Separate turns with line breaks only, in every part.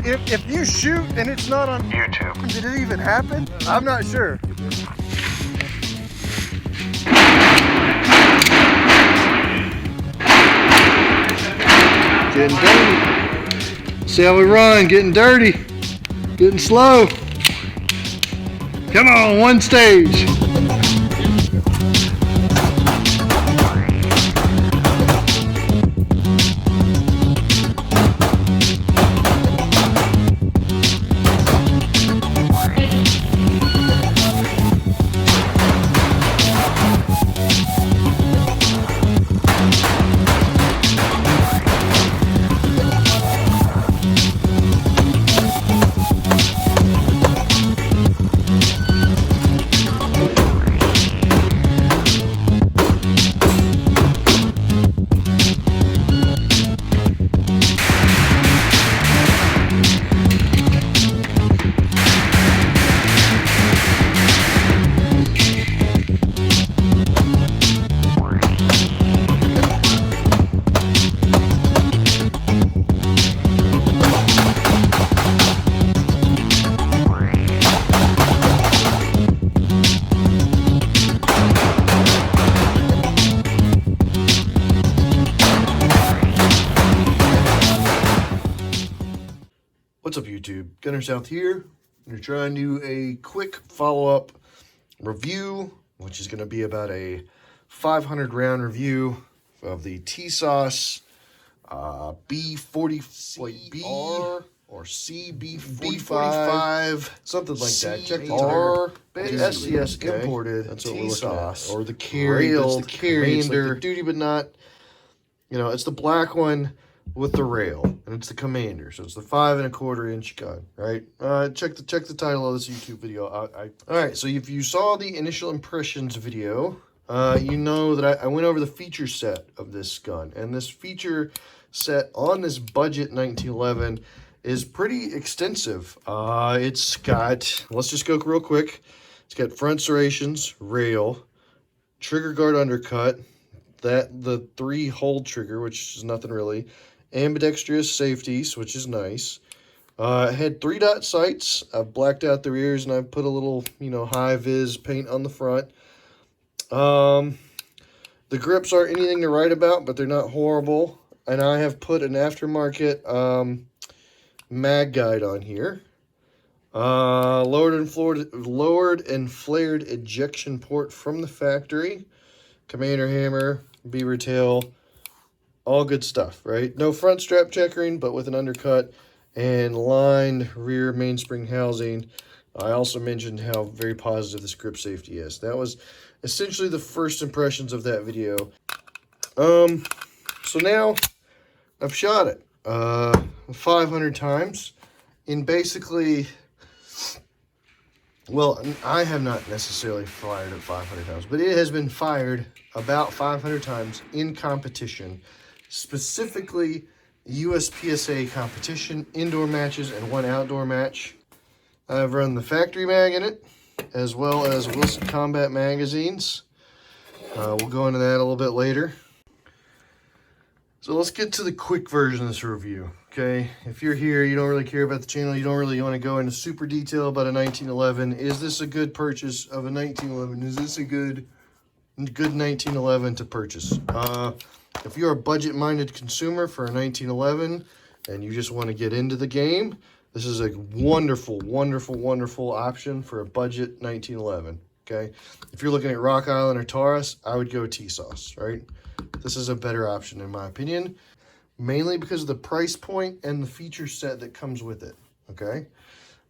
if you shoot and it's not on YouTube, did it even happen? I'm not sure.
Getting dirty. See how we run, getting dirty, getting slow. Come on, one stage. What's up, YouTube? Gunner South here. I'm going to try and do a quick follow-up review, which is going to be about a 500 round review of the Tisas B45R or CB45, something like that. Check the title. SDS Imported Tisas, or the Carry. It's the Carry. It's like the duty but not. You know, it's the black one with the rail, and it's the Commander, so it's the 5 1/4 inch gun, right? Check the title of this YouTube video. All right, so if you saw the initial impressions video, you know that I went over the feature set of this gun, and this feature set on this budget 1911 is pretty extensive. It's got, let's just go real quick. It's got front serrations, rail, trigger guard undercut, the 3-hole trigger, which is nothing really, ambidextrous safeties, which is nice. It had 3-dot sights. I've blacked out the rears, and I've put a little, high-vis paint on the front. The grips aren't anything to write about, but they're not horrible. And I have put an aftermarket mag guide on here. Lowered and flared ejection port from the factory. Commander hammer, beaver tail, all good stuff, right? No front strap checkering, but with an undercut and lined rear mainspring housing. I also mentioned how very positive this grip safety is. That was essentially the first impressions of that video. So now I've shot it 500 times in basically, well, I have not necessarily fired it 500 times, but it has been fired about 500 times in competition, specifically USPSA competition, indoor matches, and 1 outdoor match. I've run the factory mag in it, as well as Wilson Combat magazines. We'll go into that a little bit later. So let's get to the quick version of this review, okay? If you're here, you don't really care about the channel, you don't really want to go into super detail about a 1911. Is this a good purchase of a 1911? Is this a good 1911 to purchase? If you're a budget-minded consumer for a 1911 and you just want to get into the game, this is a wonderful, wonderful, wonderful option for a budget 1911, okay? If you're looking at Rock Island or Taurus, I would go Tisas, right? This is a better option in my opinion, mainly because of the price point and the feature set that comes with it, okay?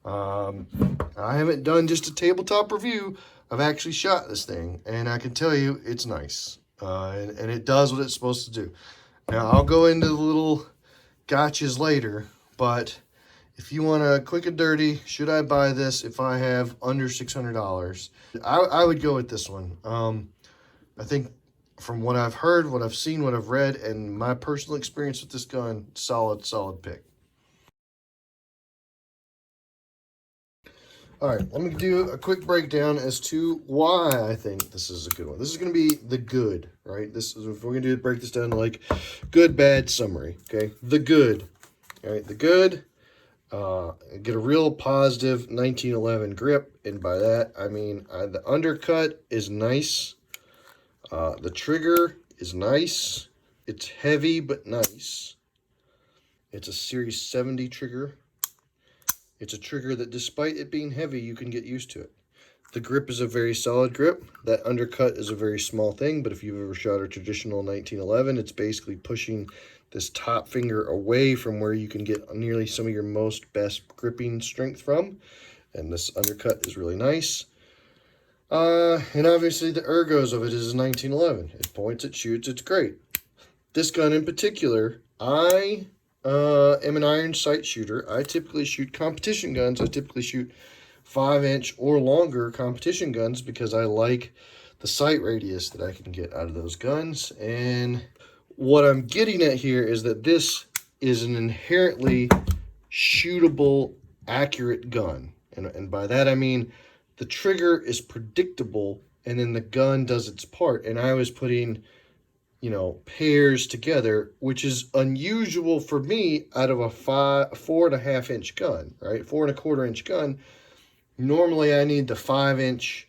I haven't done just a tabletop review. I've actually shot this thing, and I can tell you it's nice. And it does what it's supposed to do. Now, I'll go into the little gotchas later, but if you want a quick and dirty, should I buy this if I have under $600? I would go with this one. I think from what I've heard, what I've seen, what I've read, and my personal experience with this gun, solid pick. All right, let me do a quick breakdown as to why I think this is a good one. This is going to be the good, right? This is, if we're going to break this down like good, bad, summary, okay? The good, all right? The good, Get a real positive 1911 grip, and by that I mean the undercut is nice. The trigger is nice. It's heavy but nice. It's a Series 70 trigger. It's a trigger that, despite it being heavy, you can get used to it. The grip is a very solid grip. That undercut is a very small thing, but if you've ever shot a traditional 1911, it's basically pushing this top finger away from where you can get nearly some of your best gripping strength from. And this undercut is really nice. And obviously the ergos of it is 1911. It points, it shoots, it's great. This gun in particular, I am an iron sight shooter. I typically shoot competition guns. I typically shoot 5-inch or longer competition guns because I like the sight radius that I can get out of those guns. And what I'm getting at here is that this is an inherently shootable, accurate gun. And by that I mean the trigger is predictable, and then the gun does its part. And I was putting, you know, pairs together, which is unusual for me out of a 4.5-inch gun, right? 4.25-inch gun. Normally I need the 5-inch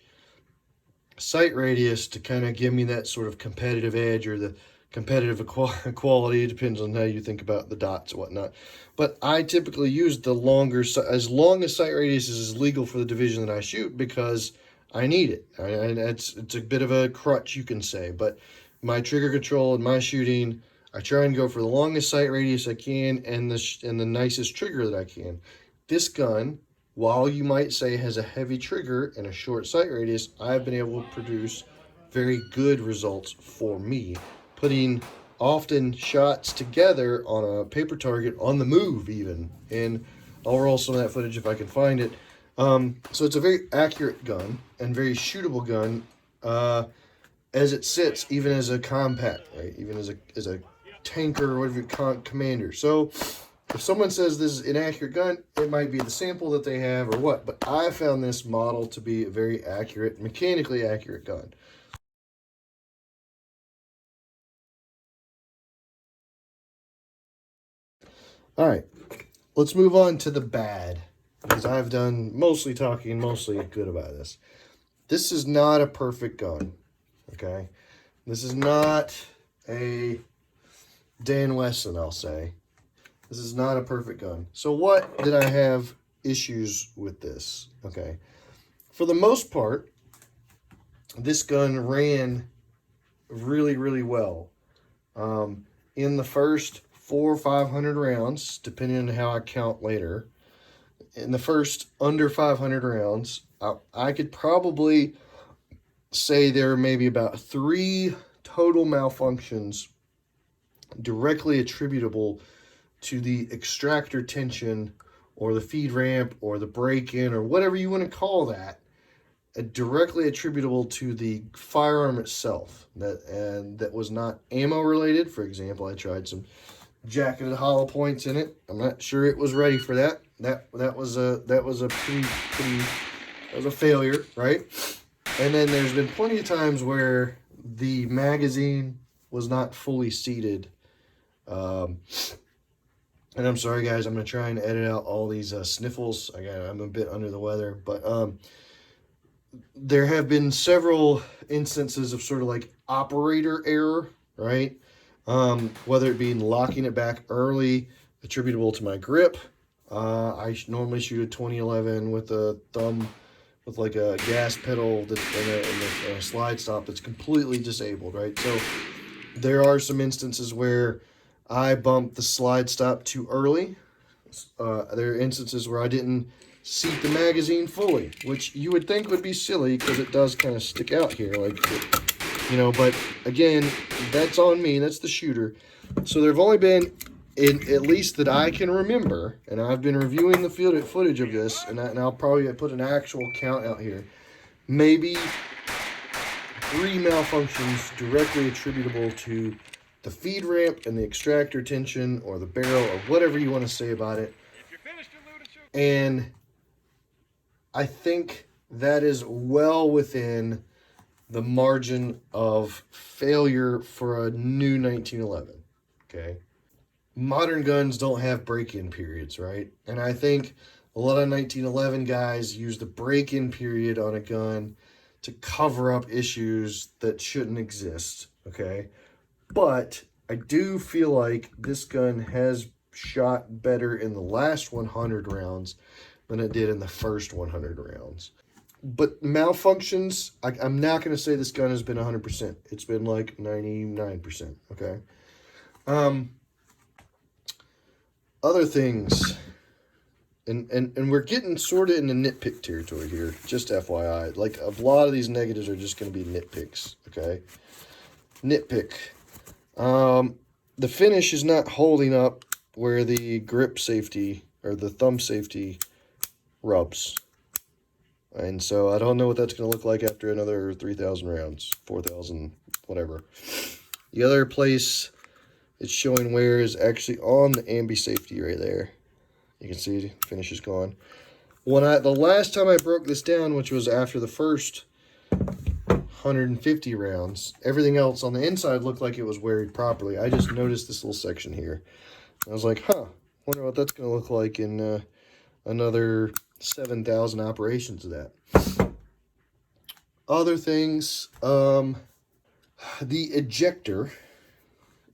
sight radius to kind of give me that sort of competitive edge, or the competitive equality. It depends on how you think about the dots and whatnot. But I typically use the longer, as long as sight radius is legal for the division that I shoot, because I need it. And it's a bit of a crutch, you can say. But my trigger control and my shooting, I try and go for the longest sight radius I can and the nicest trigger that I can. This gun, while you might say has a heavy trigger and a short sight radius, I've been able to produce very good results for me, putting often shots together on a paper target on the move even. And I'll roll some of that footage if I can find it. So it's a very accurate gun and very shootable gun as it sits, even as a compact, right? Even as a tanker or whatever, commander. So if someone says this is an inaccurate gun, it might be the sample that they have or what. But I found this model to be a very accurate, mechanically accurate gun. All right, let's move on to the bad, because I've done mostly talking, mostly good about this. This is not a perfect gun, okay? This is not a Dan Wesson, I'll say. This is not a perfect gun. So what did I have issues with this? Okay, for the most part, this gun ran really, really well. In the first 400 or 500 rounds, depending on how I count later, in the first under 500 rounds, I could probably say there are maybe about 3 total malfunctions directly attributable to the extractor tension or the feed ramp or the break-in or whatever you want to call that, directly attributable to the firearm itself, that was not ammo related. For example, I tried some jacketed hollow points in it. I'm not sure it was ready for that. That was a failure, right? And then there's been plenty of times where the magazine was not fully seated. And I'm sorry guys, I'm gonna try and edit out all these sniffles. I'm a bit under the weather, but there have been several instances of sort of like operator error, right? Whether it be locking it back early, attributable to my grip. I normally shoot a 2011 with a thumb, with like a gas pedal and a slide stop that's completely disabled, right? So there are some instances where I bumped the slide stop too early. There are instances where I didn't seat the magazine fully, which you would think would be silly because it does kind of stick out here, like, you know, but again, that's on me, that's the shooter. So there have only been, at least that I can remember, and I've been reviewing the footage of this, and I'll probably put an actual count out here, maybe 3 malfunctions directly attributable to the feed ramp and the extractor tension or the barrel or whatever you want to say about it. And I think that is well within the margin of failure for a new 1911, okay? modern guns don't have break-in periods, right? And I think a lot of 1911 guys use the break-in period on a gun to cover up issues that shouldn't exist, okay? But I do feel like this gun has shot better in the last 100 rounds than it did in the first 100 rounds. But malfunctions, I'm not going to say this gun has been 100%. It's been like 99%, okay? Other things, and we're getting sort of into nitpick territory here, just FYI. Like, a lot of these negatives are just going to be nitpicks, okay? Nitpick. The finish is not holding up where the grip safety, or the thumb safety, rubs. And so I don't know what that's going to look like after another 3,000 rounds, 4,000, whatever. The other place it's showing wear is actually on the ambi safety right there. You can see the finish is gone. The last time I broke this down, which was after the first 150 rounds, everything else on the inside looked like it was wearied properly. I just noticed this little section here. I was like, wonder what that's going to look like in another 7,000 operations of that. Other things, the ejector.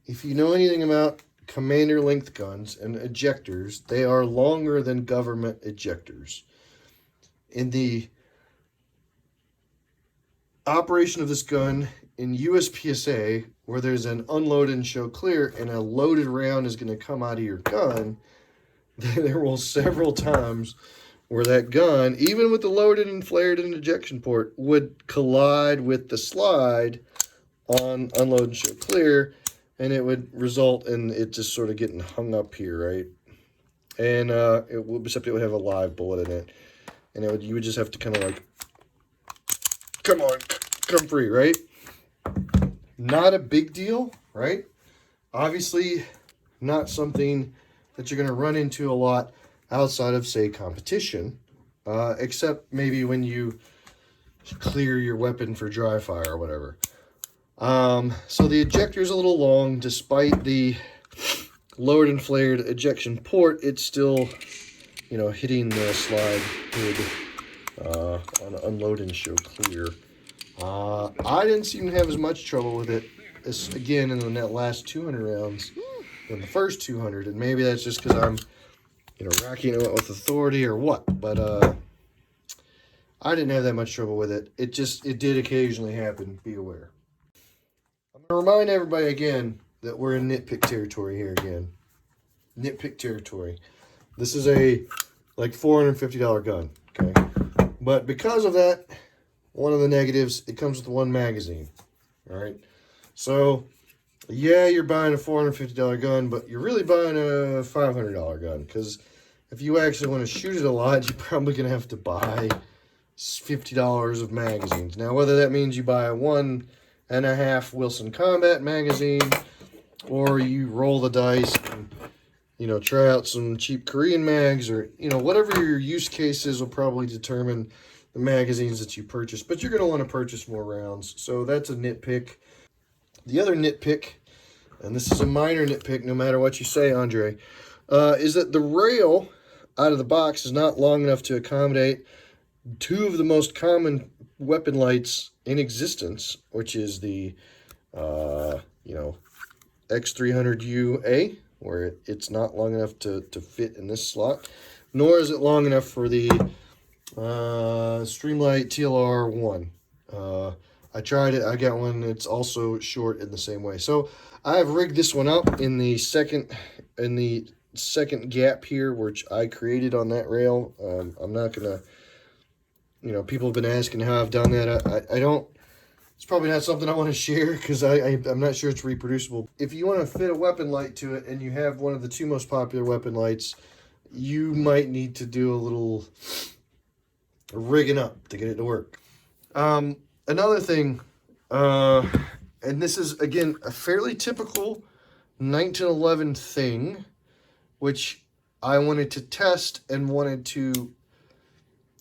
If you know anything about Commander length guns and ejectors, they are longer than government ejectors. In the operation of this gun in USPSA, where there's an unload and show clear and a loaded round is going to come out of your gun, there will several times where that gun, even with the loaded and flared and ejection port, would collide with the slide on unload and show clear, and it would result in it just sort of getting hung up here, right? And except it would have a live bullet in it, and you would just have to kind of like, come on, come free, right? Not a big deal, right? Obviously, not something that you're going to run into a lot outside of, say, competition, except maybe when you clear your weapon for dry fire or whatever. So the ejector is a little long. Despite the lowered and flared ejection port, it's still, hitting the slide hood on unload and show clear. I didn't seem to have as much trouble with it as, again, in that last 200 rounds than the first 200, and maybe that's just because I'm, racking it with authority or what, but I didn't have that much trouble with it. It did occasionally happen. Be aware. I'm going to remind everybody again that we're in nitpick territory here again. Nitpick territory. This is a like $450 gun, okay? But because of that, one of the negatives, it comes with one magazine, all right? So, yeah, you're buying a $450 gun, but you're really buying a $500 gun, because if you actually want to shoot it a lot, you're probably going to have to buy $50 of magazines. Now, whether that means you buy a 1.5 Wilson Combat magazine, or you roll the dice and, try out some cheap Korean mags, or, whatever your use case is will probably determine the magazines that you purchase. But you're going to want to purchase more rounds, so that's a nitpick. The other nitpick, and this is a minor nitpick no matter what you say, Andre, is that the rail out of the box is not long enough to accommodate two of the most common weapon lights in existence, which is the, X300UA, where it's not long enough to fit in this slot, nor is it long enough for the Streamlight TLR1. I tried it. I got one. It's also short in the same way. So I have rigged this one up in the second gap here, which I created on that rail. I'm not gonna, people have been asking how I've done that. I don't. It's probably not something I want to share because I'm not sure it's reproducible. If you want to fit a weapon light to it and you have one of the two most popular weapon lights, you might need to do a little rigging up to get it to work. Another thing, and this is, again, a fairly typical 1911 thing, which I wanted to test and wanted to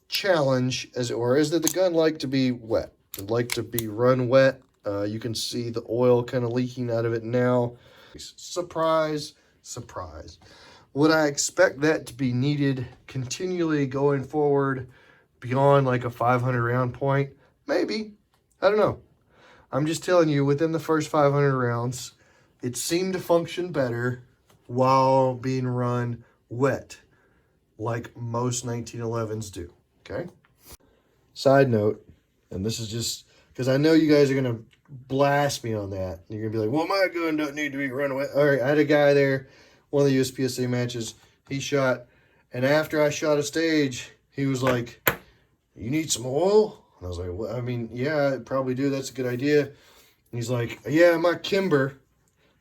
challenge, as it were, is that the gun liked to be wet. It liked to be run wet. You can see the oil kind of leaking out of it now. Surprise, Surprise. Would I expect that to be needed continually going forward beyond like a 500 round point? Maybe. I don't know. I'm just telling you, within the first 500 rounds, it seemed to function better while being run wet, like most 1911s do, okay? Side note, and this is just, because I know you guys are going to blast me on that. You're going to be like, well, my gun doesn't need to be run wet. All right, I had a guy there, one of the USPSA matches, he shot, and after I shot a stage, he was like, you need some oil? And I was like, well, I mean, yeah, I probably do. That's a good idea. And he's like, yeah, my Kimber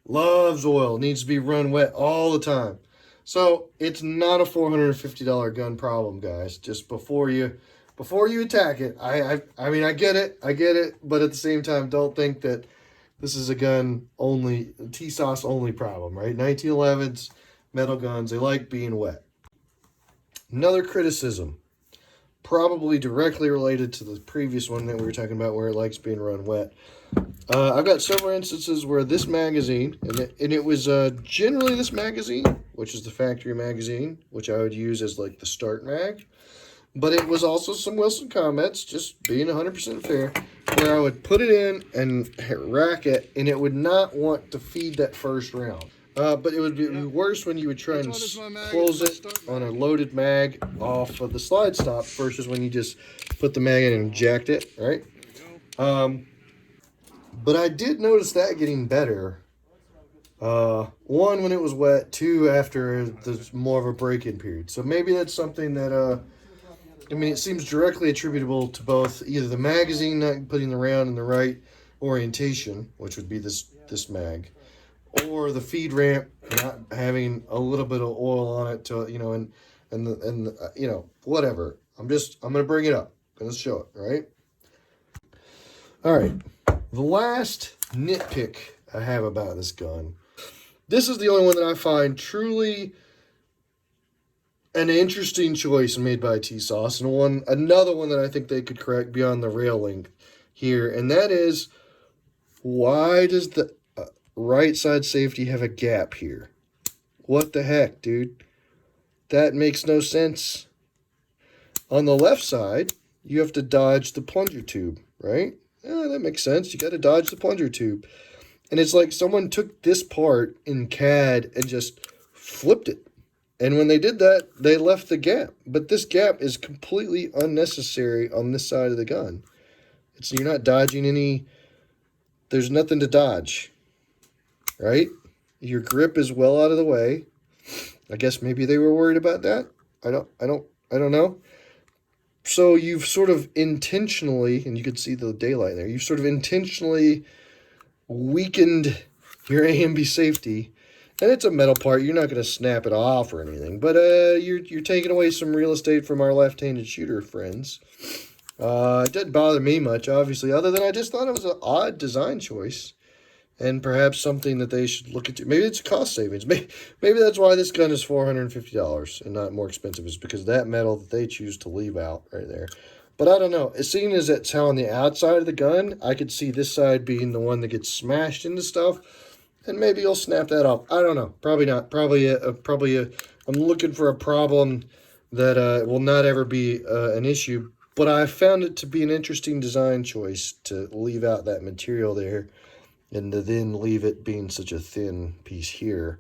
loves oil. Needs to be run wet all the time. So it's not a $450 gun problem, guys. Just before you attack it, I mean, I get it, but at the same time, don't think that this is a gun only, Tisas only problem, right? 1911s, metal guns, they like being wet. Another criticism, probably directly related to the previous one that we were talking about where it likes being run wet. I've got several instances where this magazine, and it was generally this magazine, which is the factory magazine, which I would use as like the start mag. But it was also some Wilson comments, just being 100% fair, where I would put it in and rack it, and it would not want to feed that first round. But it would be worse when you would try and close it on a loaded mag off of the slide stop versus when you just put the mag in and jacked it, right? But I did notice that getting better. One, when it was wet. Two, after the more of a break-in period. So maybe that's something that, I mean, it seems directly attributable to both either the magazine not putting the round in the right orientation, which would be this mag, or the feed ramp not having a little bit of oil on it to, you know, and you know, whatever. I'm going to bring it up. I'm going to show it, right? All right. The last nitpick I have about this gun. This is the only one that I find truly an interesting choice made by Tisas, and another one that I think they could correct beyond the rail length here, and that is, why does the right side safety have a gap here? What the heck, dude? That makes no sense. On the left side, you have to dodge the plunger tube, right? Yeah, that makes sense. You got to dodge the plunger tube. And it's like someone took this part in CAD and just flipped it. And when they did that, they left the gap. But this gap is completely unnecessary on this side of the gun. You're not dodging any, there's nothing to dodge, right? Your grip is well out of the way. I guess maybe they were worried about that. I don't know. So you've sort of intentionally, and you could see the daylight there, you've sort of intentionally weakened your AMB safety. And it's a metal part. You're not going to snap it off or anything. But you're taking away some real estate from our left-handed shooter friends. It didn't bother me much, obviously, other than I just thought it was an odd design choice. And perhaps something that they should look into. Maybe it's cost savings. Maybe that's why this gun is $450 and not more expensive, is because of that metal that they choose to leave out right there. But I don't know. Seeing as it's how on the outside of the gun, I could see this side being the one that gets smashed into stuff. And maybe you'll snap that off. I don't know. Probably not. Probably I'm looking for a problem that will not ever be an issue. But I found it to be an interesting design choice to leave out that material there, and to then leave it being such a thin piece here,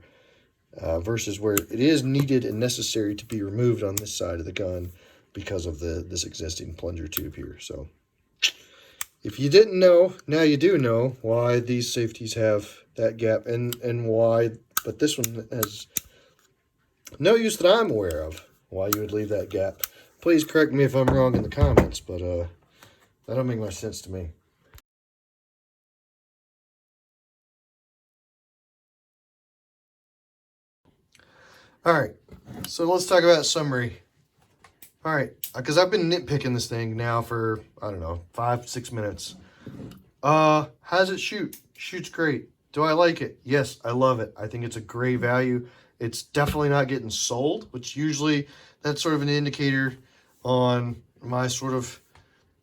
versus where it is needed and necessary to be removed on this side of the gun because of this existing plunger tube here. So if you didn't know, now you do know why these safeties have that gap, and why, but this one has no use that I'm aware of, why you would leave that gap. Please correct me if I'm wrong in the comments, but that don't make much sense to me. All right, so let's talk about summary. All right, because I've been nitpicking this thing now for, I don't know, 5-6 minutes. How does it shoot? Shoots great. Do I like it? Yes, I love it. I think it's a great value. It's definitely not getting sold, which usually that's sort of an indicator on my sort of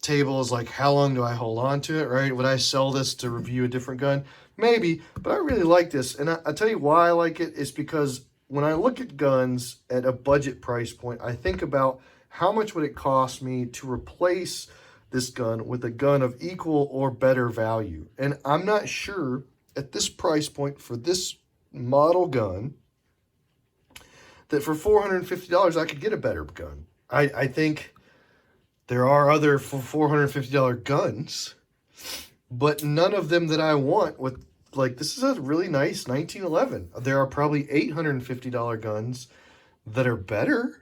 table, is like, how long do I hold on to it, right? Would I sell this to review a different gun? maybe, but I really like this. And I tell you why I like it is because when I look at guns at a budget price point, I think about how much would it cost me to replace this gun with a gun of equal or better value. And I'm not sure at this price point for this model gun that for $450 I could get a better gun. I think there are other $450 guns, but none of them that I want with, like, this is a really nice 1911. There are probably $850 guns that are better,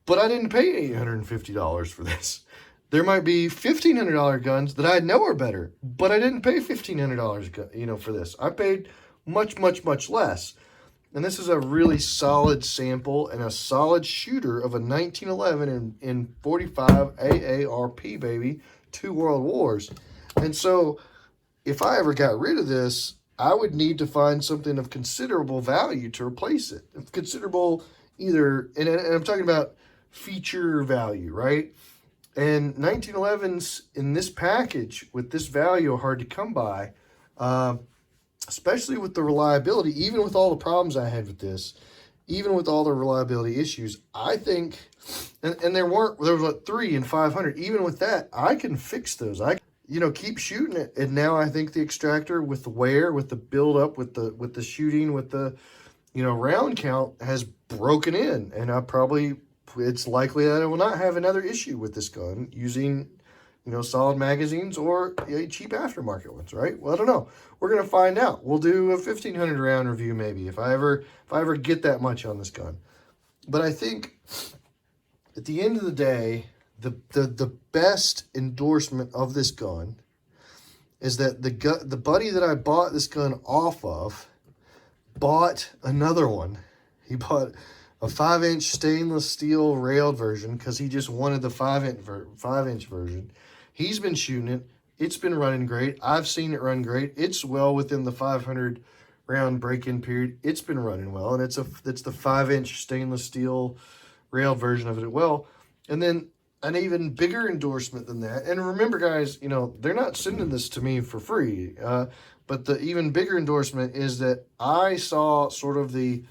but I didn't pay $850 for this. There might be $1,500 guns that I know are better, but I didn't pay $1,500, you know, for this. I paid much, much, much less. And this is a really solid sample and a solid shooter of a 1911 in 45 AARP, baby, 2 world wars. And so if I ever got rid of this, I would need to find something of considerable value to replace it. Considerable either, and I'm talking about feature value, right? And 1911s in this package with this value are hard to come by. Especially with the reliability, even with all the problems I had with this, even with all the reliability issues, I think, and there was what, 3 and 500, even with that, I can fix those. I, you know, keep shooting it. And now I think the extractor with the wear, with the build up, with the shooting, with the, you know, round count has broken in. And it's likely that I will not have another issue with this gun using, you know, solid magazines or cheap aftermarket ones, right? Well, I don't know. We're going to find out. We'll do a 1,500 round review maybe if I ever get that much on this gun. But I think at the end of the day, the best endorsement of this gun is that the buddy that I bought this gun off of bought another one. He bought a 5-inch stainless steel railed version because he just wanted the 5-inch version. He's been shooting it. It's been running great. I've seen it run great. It's well within the 500 round break-in period. It's been running well, and it's the 5-inch stainless steel railed version of it well. And then an even bigger endorsement than that. And remember, guys, you know, they're not sending this to me for free. But the even bigger endorsement is that I saw sort of the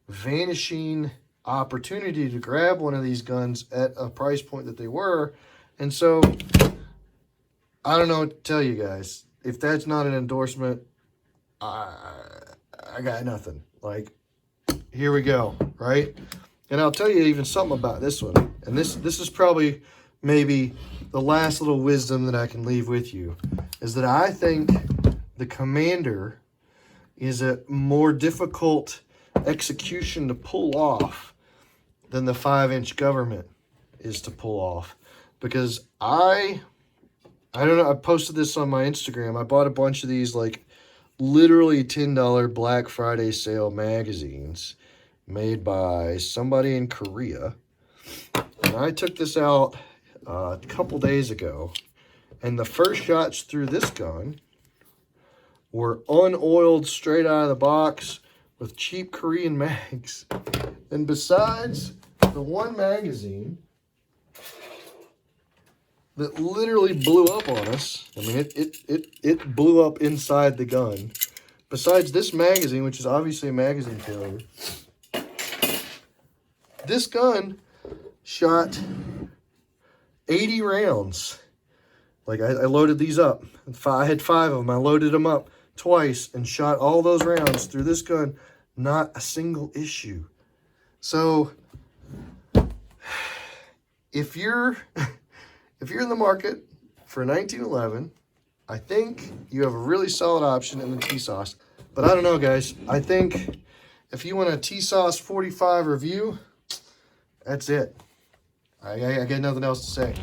vanishing opportunity to grab one of these guns at a price point that they were. And so I don't know what to tell you guys. If that's not an endorsement, I got nothing. Like, here we go, right? And I'll tell you even something about this one. And this is probably maybe the last little wisdom that I can leave with you, is that I think the Commander is a more difficult execution to pull off than the 5-inch government is to pull off. Because I don't know, I posted this on my Instagram. I bought a bunch of these, like, literally $10 Black Friday sale magazines made by somebody in Korea. And I took this out a couple days ago, and the first shots through this gun were unoiled straight out of the box with cheap Korean mags. And besides the one magazine that literally blew up on us, I mean, it blew up inside the gun. Besides this magazine, which is obviously a magazine failure, this gun shot 80 rounds. Like, I loaded these up. I had 5 of them. I loaded them up twice and shot all those rounds through this gun. Not a single issue. So if you're in the market for a 1911, I think you have a really solid option in the Tisas. But I don't know, guys. I think if you want a Tisas 45 review, that's it. I got nothing else to say.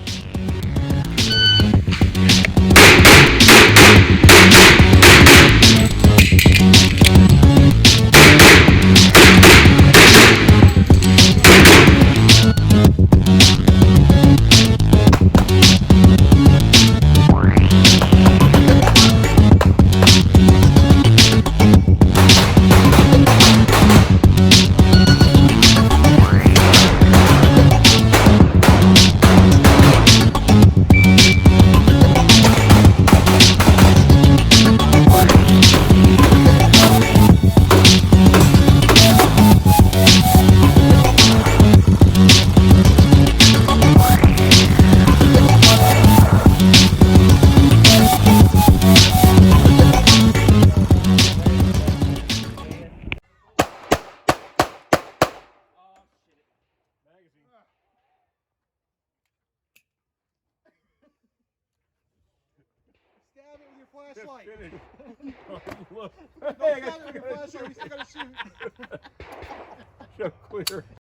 flashlight.
Look.
No, I got a flashlight. We still gotta shoot.
Show clear.